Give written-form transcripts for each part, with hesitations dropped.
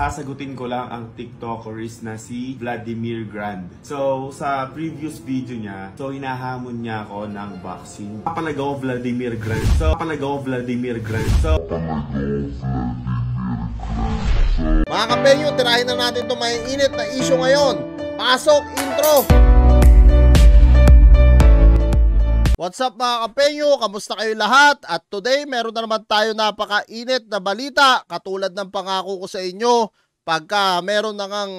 Sasagutin ko lang ang TikTokeris na si Vladimir Grand. So, sa previous video niya, hinahamon niya ako ng boxing. Papalagaw Vladimir Grand. Mga kapenyo, tirahin na natin itong may init na issue ngayon. Pasok, intro! What's up mga kapenyo? Kamusta kayo lahat? At today, meron na naman tayo napakainit na balita. Katulad ng pangako ko sa inyo, pagka meron na ngang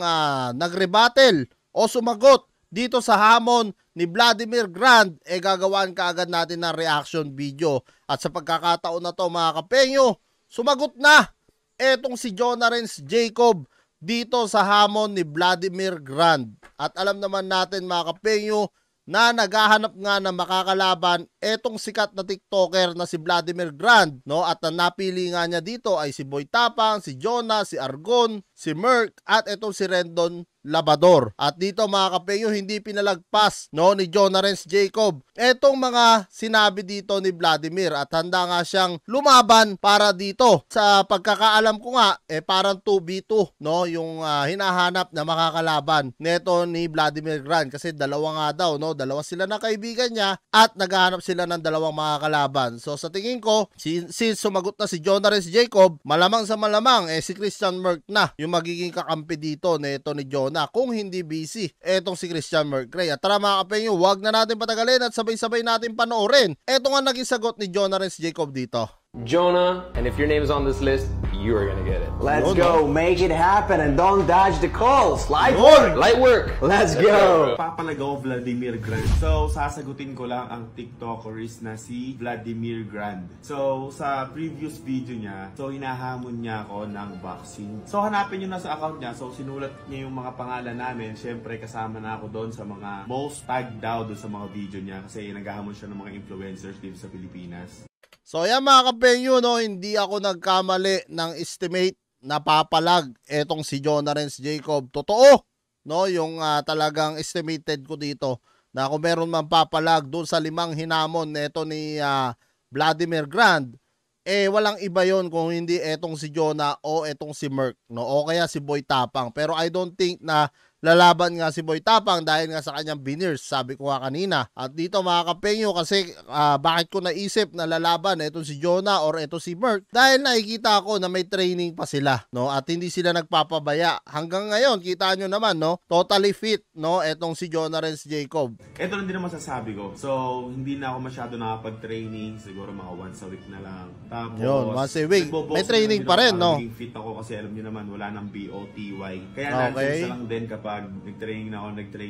nagrebattle o sumagot dito sa hamon ni Vladimir Grand, gagawaan kaagad natin ng reaction video. At sa pagkakataon na to mga kapenyo, sumagot na etong si Jonarens Jacob dito sa hamon ni Vladimir Grand. At alam naman natin mga kapenyo na naghahanap nga na makakalaban etong sikat na TikToker na si Vladimir Grand, no? At ang napili nga niya dito ay si Boy Tapang, si Jonah, si Argon, si Merc at etong si Rendon Labador. At dito mga kapenyo, hindi pinalagpas, no, ni Jonarens Jacob etong mga sinabi dito ni Vladimir at handa nga siyang lumaban para dito. Sa pagkakaalam ko nga, parang 2v2, no, yung hinahanap na makakalaban neto ni Vladimir Grand kasi dalawa nga daw, no, dalawa sila na kaibigan niya at naghahanap sila ng dalawang makakalaban. So sa tingin ko, since sumagot na si Jonarens Jacob, malamang sa malamang si Christian Merc na yung magiging kakampi dito neto ni Jonah kung hindi busy etong si Christian Mercray. At tara mga kapenyo, wag na natin patagalin at sabay-sabay natin panoorin eto nga naging sagot ni Jonarens Jacob dito. Jonah, and if your name is on this list, you are gonna get it. Let's go, make it happen and don't dodge the calls. Light work! Light work! Let's go! Papalagaw Vladimir Grand. So, sasagutin ko lang ang TikTokeris na si Vladimir Grand. So, sa previous video niya, hinahamon niya ako ng boxing. So, hanapin nyo na sa account niya. So, sinulat niya yung mga pangalan namin. Siyempre, kasama na ako doon sa mga most tagged down doon sa mga video niya kasi naghahamon siya ng mga influencers dito sa Pilipinas. So yan mga kapenyo, no, hindi ako nagkamali ng estimate na papalag etong si Jonarens Jacob. Totoo, no, yung talagang estimated ko dito na kung meron man papalag doon sa 5 hinamon neto ni Vladimir Grand, walang iba yon kung hindi etong si Jonah o etong si Merc, no, o kaya si Boy Tapang. Pero I don't think na lalaban nga si Boy Tapang dahil nga sa kanyang veneers, sabi ko nga kanina. At dito mga kapenyo, kasi bakit ko naisip na lalaban ito si Jonah or ito si Merc, dahil nakikita ko na may training pa sila, no, at hindi sila nagpapabaya. Hanggang ngayon, kita nyo naman, no, totally fit, no, etong si Jonarens Jacob. Ito lang din naman sasabi ko. So, hindi na ako masyado nakapag-training, siguro mga once a week na lang. Tapos, yun, once a week. May training pa rin, no? Naging fit ako kasi alam nyo naman, wala nang BOTY. Kaya nonsense lang din kapag nag-train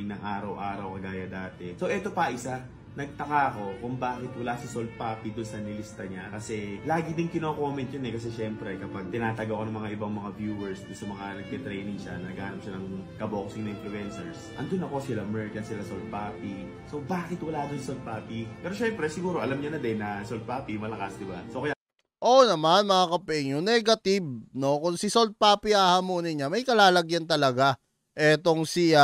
ng araw-araw kagaya dati. So eto pa isa, nagtaka ako kung bakit wala si Sol Papi doon sa nilista niya kasi lagi din kino-comment yun kasi syempre kapag tinatag ako ng mga ibang mga viewers doon sa mga nagtitraining siya, naghanap siya ng kaboxing na influencers, andun ako sila Merc, sila Sol Papi. So bakit wala doon Sol Papi? Pero syempre siguro alam niya na din na Sol Papi malakas, di ba? So kaya naman mga kapenyo, negative, no, kung si Sol Papi hahamunin niya, may kalalagyan talaga etong si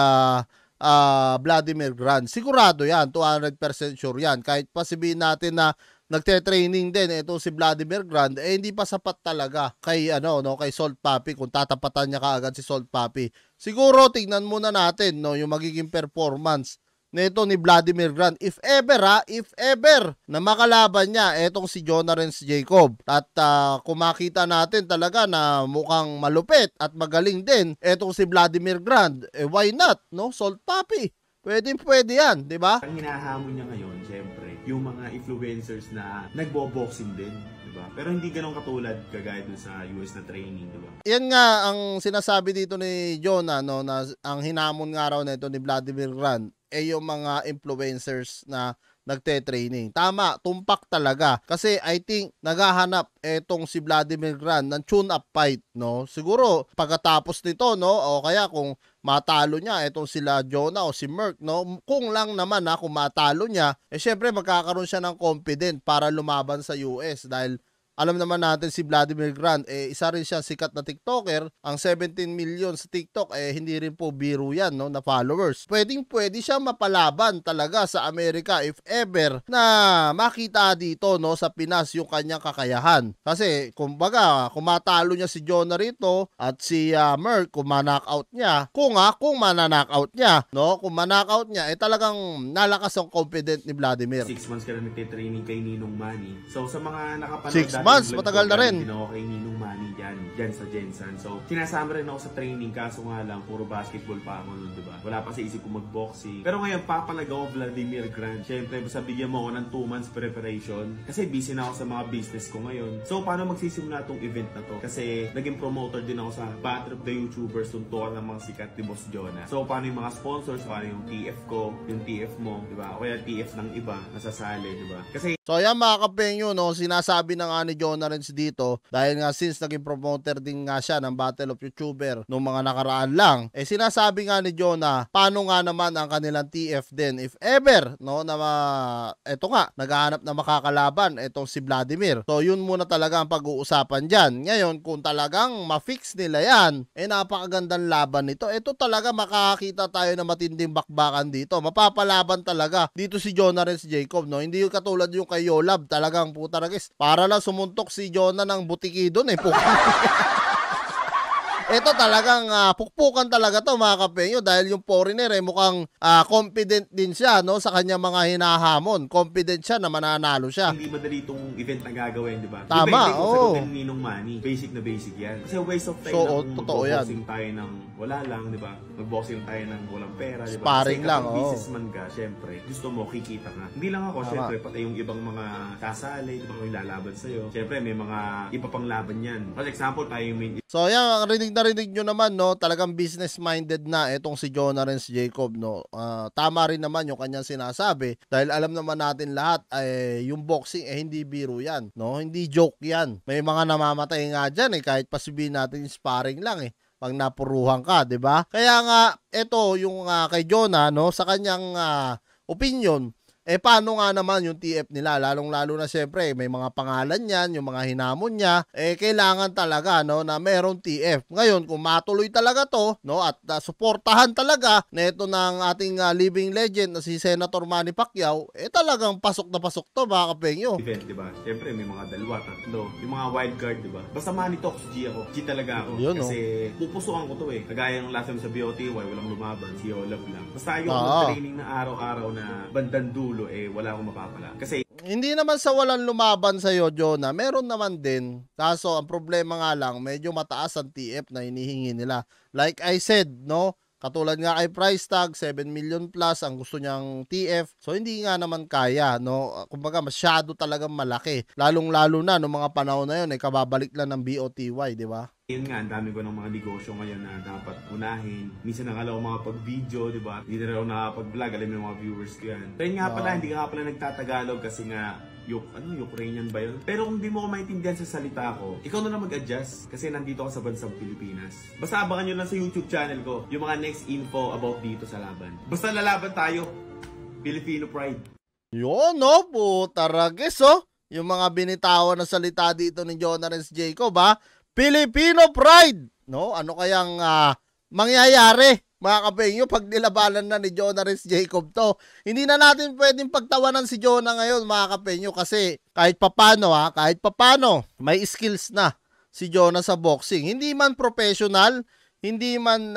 Vladimir Grand. Sigurado yan, 200% sure yan. Kahit pa sabihin natin na nagte-training din etong si Vladimir Grand, hindi pa sapat talaga kay kay Salt Papi kung tatapatan niya kaagad si Salt Papi. Siguro tingnan muna natin, no, yung magiging performance nito ni Vladimir Grand. If ever na makalaban niya etong si Jonarens Jacob. At kung makita natin talaga na mukhang malupit at magaling din etong si Vladimir Grand, why not, no? Salt Papi. Pwede yan, di ba? Ang hinahamon niya ngayon, syempre, yung mga influencers na nagbo-boxing din, di ba? Pero hindi ganun katulad kagaya dun sa US na training, di ba? Yan nga ang sinasabi dito ni Jonah, no, na ang hinamon nga raw nito ni Vladimir Grand yung mga influencers na nagte-training. Tama, tumpak talaga. Kasi I think naghahanap etong si Vladimir Grand ng tune-up fight, no? Siguro pagkatapos nito, no, o kaya kung matalo niya etong sila Jonah o si Merc, no, kung lang naman kung matalo niya, syempre magkakaroon siya ng confident para lumaban sa US dahil alam naman natin si Vladimir Grant, isa rin siya sikat na TikToker. Ang 17 million sa TikTok, hindi rin po biro yan, no, na followers. Pwede siya mapalaban talaga sa Amerika if ever na makita dito, no, sa Pinas yung kanyang kakayahan. Kasi, kumbaga, kung matalo niya si Jonah rito at si Merck, kung ma-knockout niya, kung ma-knockout niya, no, kung ma-knockout niya, talagang nalakas ang confident ni Vladimir. 6 months ka na nagtitraining kay Ninong Manny. So, sa mga nakapanood 6 months, matagal na rin. Ginawa kay Ninong Manny dyan sa Jensen. So, sinasama rin ako sa training, kaso nga lang, puro basketball pa ako nun, diba? Wala pa sa isip ko mag-boxing. Pero ngayon, papalag ako Vladimir Grant. Siyempre, basta bigyan mo ako ng 2 months preparation. Kasi busy na ako sa mga business ko ngayon. So, paano magsisimula tong event na to? Kasi, naging promoter din ako sa Battle of the YouTubers, tuntuan ng mga sikat ni Boss Jonah. So, paano yung mga sponsors? Paano yung TF ko? Yung TF mo, diba? O kaya TF ng iba, nasasali, diba? Kasi, so ayan mga kapengyo, no, sinasabi na nga ni Jonah Renz dito, dahil nga since naging promoter din nga siya ng Battle of YouTuber nung mga nakaraan lang, sinasabi nga ni Jonah, paano nga naman ang kanilang TF din if ever, no, na eto nga, naghahanap na makakalaban etong si Vladimir. So yun muna talaga ang pag-uusapan dyan. Ngayon, kung talagang ma-fix nila yan, napakagandang laban nito. Ito talaga makakita tayo na matinding bakbakan dito. Mapapalaban talaga dito si Jonah Renz Jacob, no? Hindi yung katulad yung kay Yolab, talagang puta ragis. Para lang sumuntok si Jonah ng butiki doon Ito talagang pukpukan talaga to mga kapengyo, dahil yung foreigner mukhang confident din siya, no, sa kanya mga hinahamon. Confident siya na mananalo siya. Hindi madali itong event na gagawin, di ba? Tama, oo. Sa Ninong Manny, basic na basic yan. Kasi waste of time na kung mag-boxing tayo ng wala lang, di ba? Mag-boxing tayo ng walang pera, di ba? Sparring lang, oo. Businessman ka, syempre, gusto mo, kikita ka. Hindi lang ako, syempre, pati yung ibang mga kasali, di ba, kung ilalaban sa'yo. Syempre, may mga iba pang laban yan. For example, tayo yung main. So, yan, narinig nyo naman, no, talagang business-minded na itong si Jonah Renz Jacob, no. Tama rin naman yung kanyang sinasabi, dahil alam naman natin lahat, yung boxing, hindi biro yan, no, hindi joke yan. May mga namamatay nga dyan, kahit pasibihin natin sparring lang, pag napuruhan ka, di ba? Kaya nga, ito yung kay Jonah, no, sa kanyang opinion, paano nga naman yung TF nila? Lalong-lalo na syempre, may mga pangalan yan, yung mga hinamon niya, kailangan talaga, no, na merong TF. Ngayon, kung matuloy talaga to, no, at suportahan talaga neto ng ating living legend na si Senator Manny Pacquiao, talagang pasok na pasok to, mga kapengyo. Event, di ba? Syempre, may mga dalawa, tatlo, yung mga wild card, di ba? Basta Manny Talks, G ako. G talaga ako. Yun, kasi pupusuan ko to Kagaya ng last time sa BOTY, walang lumaban, si Olaf lang. Basta yung training na araw-araw na bandang dulo, wala akong mapapala. Kasi hindi naman sa walang lumaban sa iyo, Jonah, meron naman din. Kaso ang problema nga lang, medyo mataas ang TF na hinihingi nila. Like I said, no, katulad nga kay price tag, 7 million plus ang gusto niyang TF. So hindi nga naman kaya, no. Kumbaga masyado talagang malaki. Lalong-lalo na noong mga panahon na yun, kababalik lang ng BOTY, di ba? yun nga, ang dami ko ng mga negosyo ngayon na dapat unahin. Minsan nakala ko mga pag-video, di ba? Hindi na rin ako nakapag-vlog, alam mo yung mga viewers ko yan. Pero nga pala, hindi ka pala nagtatagalog kasi nga, Ukrainian ba yun? Pero kung di mo ko maintindihan sa salita ko, ikaw na lang mag-adjust kasi nandito ka sa bansang Pilipinas. Basta abangan nyo lang sa YouTube channel ko yung mga next info about dito sa laban. Basta lalaban tayo, Filipino Pride. Yun, no? Puta ragis, oh. Yung mga binitawan na salita dito ni Jonah Renz Jacob, ha? Filipino Pride! No? Ano kayang mangyayari, mga kapengyo, pag nilabanan na ni Jonah Renz Jacob to? Hindi na natin pwedeng pagtawanan si Jonah ngayon, mga kapengyo, kasi kahit papano, may skills na si Jonah sa boxing. Hindi man professional, hindi man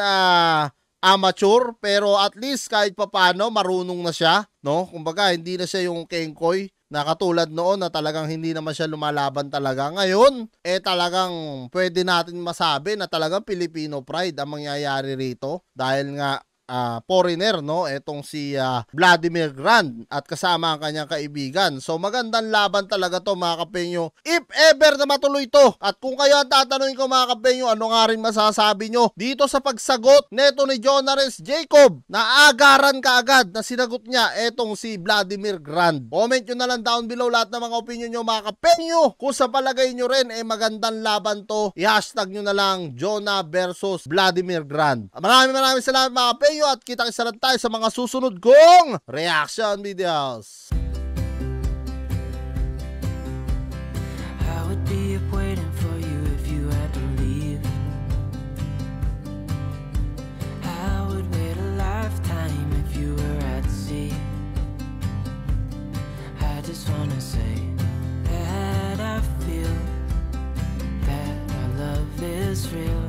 amateur, pero at least kahit papano marunong na siya, no? Kumbaga, hindi na siya yung kengkoy na katulad noon na talagang hindi naman siya lumalaban talaga. Ngayon, talagang pwede natin masabi na talagang Filipino Pride ang mangyayari rito dahil nga foreigner, no? Etong si Vladimir Grant at kasama ang kanyang kaibigan. So magandang laban talaga to, mga kapengyo. If ever na matuloy to. At kung kayo ang tatanungin ko, mga kapengyo, ano nga rin masasabi nyo dito sa pagsagot neto ni Jonah Renz Jacob? Naagaran ka agad na sinagot niya etong si Vladimir Grant. Comment nyo na lang down below lahat ng mga opinion nyo, mga kapengyo. Kung sa palagay nyo rin magandang laban to, i-hashtag nyo na lang Jonah versus Vladimir Grant. Maraming salamat, mga kapengyo, at kita-kits na tayo sa mga susunod kong reaction videos. be up waiting for you if you had to leave. I would wait a lifetime if you were at sea. I just wanna say that I feel that our love is real.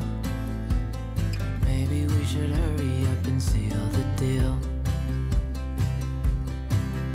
Maybe we should hurry up and see